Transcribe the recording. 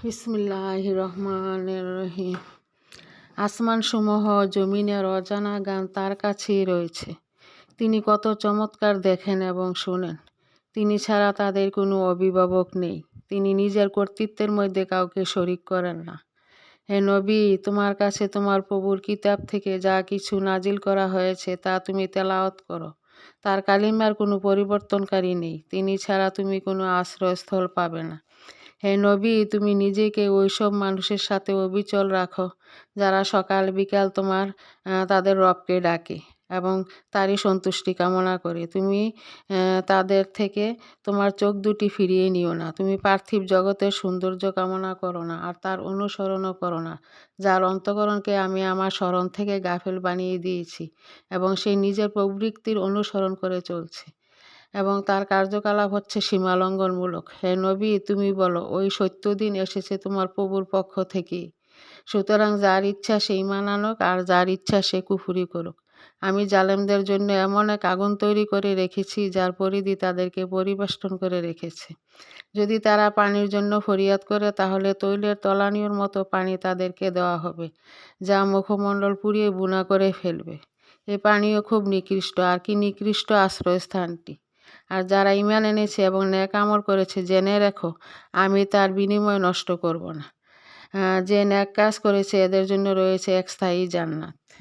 বিসমিল্লাহির রহমানির রহিম। আসমানসমূহ জমিনের অজানা গান তার কাছেই রয়েছে। তিনি কত চমৎকার দেখেন এবং শোনেন। তিনি ছাড়া তাদের কোনো অভিভাবক নেই। তিনি নিজের কর্তৃত্বের মধ্যে কাউকে শরিক করেন না। হে নবী, তোমার কাছে তোমার প্রভুর কিতাব থেকে যা কিছু নাজিল করা হয়েছে তা তুমি তেলাওয়াত করো। তার কালিমার কোনো পরিবর্তনকারী নেই। তিনি ছাড়া তুমি কোনো আশ্রয়স্থল পাবে না। হে নবী, তুমি নিজেকে ওইসব মানুষের সাথে অবিচল রাখো যারা সকাল বিকাল তাদের রবকে ডাকে এবং তারই সন্তুষ্টি কামনা করে। তুমি তাদের থেকে তোমার চোখ দুটি ফিরিয়ে নিও না। তুমি পার্থিব জগতের সৌন্দর্য কামনা করো না আর তার অনুসরণও করো না, যার অন্তঃকরণকে আমি আমার স্মরণ থেকে গাফেল বানিয়ে দিয়েছি এবং সে নিজের প্রবৃত্তির অনুসরণ করে চলছে এবং তার কার্যকলাপ হচ্ছে সীমালঙ্ঘনমূলক। হে নবী, তুমি বলো, ওই সত্য দিন এসেছে তোমার প্রভুর পক্ষ থেকেই। সুতরাং যার ইচ্ছা সে ঈমান আনুক আর যার ইচ্ছা সে কুফরি করুক। আমি জালেমদের জন্য এমন এক আগুন তৈরি করে রেখেছি যার পরিধি তাদেরকে পরিবেষ্টন করে রেখেছে। যদি তারা পানির জন্য ফরিয়াদ করে তাহলে তৈলের তলানির মতো পানি তাদেরকে দেওয়া হবে, যা মুখমণ্ডল পুড়িয়ে বুনা করে ফেলবে। এ পানিও খুব নিকৃষ্ট, আর কি নিকৃষ্ট আশ্রয়স্থানটি। আর যারা ঈমান এনেছে এবং নেক আমল করেছে, জেনে রেখো আমি তার বিনিময় নষ্ট করব না। যে নেক কাজ করেছে এদের জন্য রয়েছে এক স্থায়ী জান্নাত।